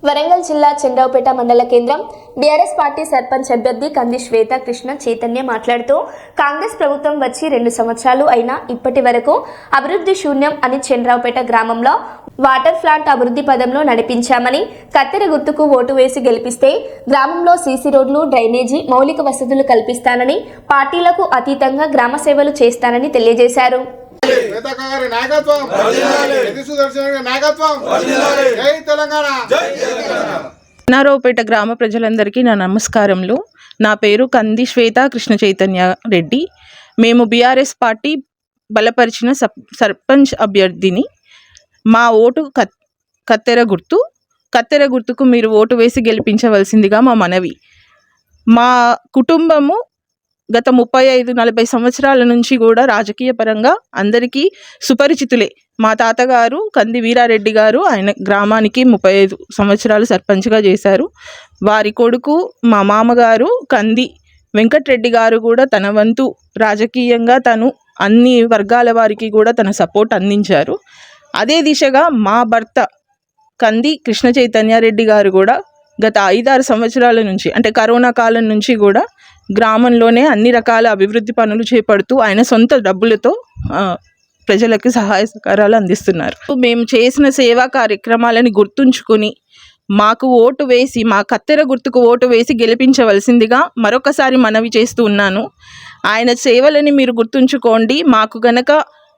వరంగల్ జిల్లా చంద్రావుపేట మండల కేంద్రం బీఆర్ఎస్ పార్టీ సర్పంచ్ అభ్యర్థి కంది శ్వేత కృష్ణ చైతన్య మాట్లాడుతూ కాంగ్రెస్ ప్రభుత్వం వచ్చి 2 సంవత్సరాలు అయినా ఇప్పటి వరకు అభివృద్ధి శూన్యం అని చంద్రావుపేట గ్రామంలో వాటర్ ప్లాంట్ అభివృద్ధి పదంలో నడిపించామని కత్తెర గుర్తుకు ఓటు వేసి గెలిపిస్తే గ్రామంలో సీసీ రోడ్లు డ్రైనేజీ మౌలిక వసతులు కల్పిస్తానని పార్టీలకు అతీతంగా గ్రామ సేవలు చేస్తానని తెలియజేశారు. నారావుపేట గ్రామ ప్రజలందరికీ నా నమస్కారములు. నా పేరు కంది శ్వేత కృష్ణ చైతన్య రెడ్డి. మేము బీఆర్ఎస్ పార్టీ బలపరిచిన సర్పంచ్ అభ్యర్థిని. మా ఓటు కత్తెర గుర్తుకు మీరు ఓటు వేసి గెలిపించవలసిందిగా మా మనవి. మా కుటుంబము గత 35-40 సంవత్సరాల నుంచి కూడా రాజకీయ పరంగా అందరికీ సుపరిచితులే. మా తాతగారు కంది వీరారెడ్డి గారు ఆయన గ్రామానికి 35 సంవత్సరాలు సర్పంచ్గా చేశారు. వారి కొడుకు మా మామగారు కంది వెంకటరెడ్డి గారు కూడా తన వంతు రాజకీయంగా తను అన్ని వర్గాల వారికి కూడా తన సపోర్ట్ అందించారు. అదే దిశగా మా భర్త కంది కృష్ణ చైతన్యారెడ్డి గారు కూడా గత 5-6 సంవత్సరాల నుంచి అంటే కరోనా కాలం నుంచి కూడా గ్రామంలోనే అన్ని రకాల అభివృద్ధి పనులు చేపడుతూ ఆయన సొంత డబ్బులతో ప్రజలకు సహాయ సహకారాలు అందిస్తున్నారు. మేము చేసిన సేవా కార్యక్రమాలని గుర్తుంచుకొని మాకు ఓటు వేసి మా కత్తెర గుర్తుకు ఓటు వేసి గెలిపించవలసిందిగా మరొకసారి మనవి చేస్తూ ఉన్నాను. ఆయన సేవలని మీరు గుర్తుంచుకోండి. మాకు గనక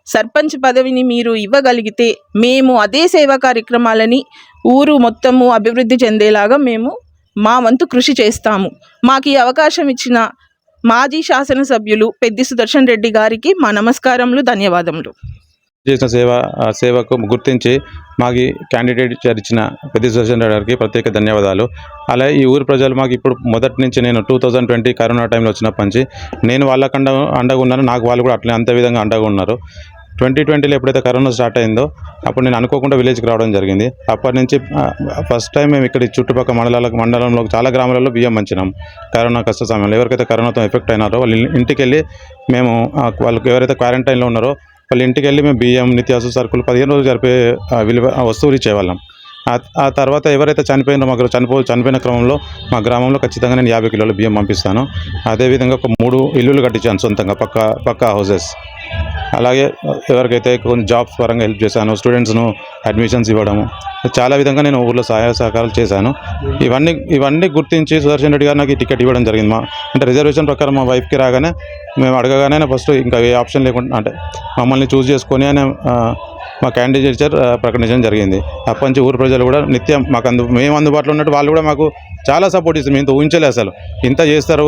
సర్పంచ్ పదవిని మీరు ఇవ్వగలిగితే మేము అదే సేవా కార్యక్రమాలని ఊరు మొత్తము అభివృద్ధి చెందేలాగా మేము మా వంతు కృషి చేస్తాము. మాకు ఈ అవకాశం ఇచ్చిన మాజీ శాసనసభ్యులు పెద్ది సుదర్శన్ రెడ్డి గారికి మా నమస్కారములు, ధన్యవాదములు. చేసిన సేవకు గుర్తించి మాకు క్యాండిడేట్ ఇచ్చిన పెద్ది సుదర్శన్ రెడ్డి గారికి ప్రత్యేక ధన్యవాదాలు. అలాగే ఈ ఊరు ప్రజలు మాకు ఇప్పుడు మొదటి నుంచి నేను 2020 కరోనా టైంలో వచ్చినప్పటి నుంచి నేను వాళ్ళకు అండగా ఉన్నాను. నాకు వాళ్ళు కూడా అట్లే అంతే విధంగా అండగా ఉన్నారు. 2020లో ఎప్పుడైతే కరోనా స్టార్ట్ అయిందో అప్పుడు నేను అనుకోకుండా విలేజ్కి రావడం జరిగింది. అప్పటి నుంచి ఫస్ట్ టైం మేము ఇక్కడ చుట్టుపక్కల మండలంలో చాలా గ్రామాలలో బియ్యం పంచినాం. కరోనా కష్ట సమయంలో ఎవరికైతే కరోనాతో ఎఫెక్ట్ అయినారో వాళ్ళ ఇంటికి వెళ్ళి మేము వాళ్ళకి ఎవరైతే క్వారంటైన్లో ఉన్నారో వాళ్ళ ఇంటికి వెళ్ళి మేము బియ్యం, నిత్యావసర సరుకులు 15 రోజులు జరిపే వస్తువులు ఇచ్చేవాళ్ళం. ఆ తర్వాత ఎవరైతే చనిపోయినో మాకు చనిపోయిన క్రమంలో మా గ్రామంలో ఖచ్చితంగా నేను 50 కిలోల బియ్యం పంపిస్తాను. అదేవిధంగా ఒక 3 ఇల్లులు కట్టించాను సొంతంగా పక్కా హౌసెస్. అలాగే ఎవరికైతే కొన్ని జాబ్స్ పరంగా హెల్ప్ చేశాను, స్టూడెంట్స్ను అడ్మిషన్స్ ఇవ్వడము, చాలా విధంగా నేను ఊళ్ళో సహాయ సహకారాలు చేశాను. ఇవన్నీ గుర్తించి సుదర్శన్ రెడ్డి గారు నాకు ఈ టికెట్ ఇవ్వడం జరిగింది. అంటే రిజర్వేషన్ ప్రకారం మా వైఫ్కి రాగానే మేము అడగగానే ఫస్ట్ ఇంకా ఏ ఆప్షన్ లేకుండా అంటే మమ్మల్ని చూస్ చేసుకొని ఆయన మా క్యాండిడేచర్ ప్రకటించడం జరిగింది. అప్పటి నుంచి ఊరు ప్రజలు కూడా నిత్యం మేము అందుబాటులో ఉన్నట్టు వాళ్ళు కూడా మాకు చాలా సపోర్ట్ ఇస్తారు. మేము ఇంత ఊహించలే అసలు ఇంత చేస్తారు.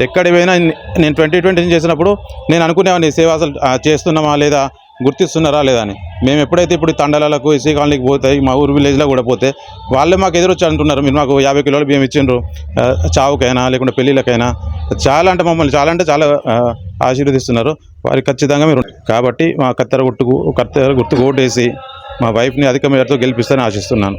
ఎక్కడికి పోయినా నేను 2020 చేసినప్పుడు నేను అనుకునేవాడిని సేవ అసలు చేస్తున్నామా లేదా, గుర్తిస్తున్నారా లేదా అని. మేము ఎప్పుడైతే ఇప్పుడు తండలకు ఎస్సీ కాలనీకి పోతాయి, మా ఊరు విలేజ్లో కూడా పోతే వాళ్ళే మాకు ఎదురొచ్చి అంటున్నారు, మీరు మాకు 50 కిలోల బియ్యం ఇచ్చిండ్రు చావుకైనా లేకుంటే పెళ్ళిళ్ళకైనా. చాలా చాలా ఆశీర్వదిస్తున్నారు. వారికి ఖచ్చితంగా మీరు కాబట్టి మా కత్తెర గుర్తుకు ఓటేసి మా వైఫ్ని అధిక మేరతో గెలిపిస్తారని ఆశిస్తున్నాను.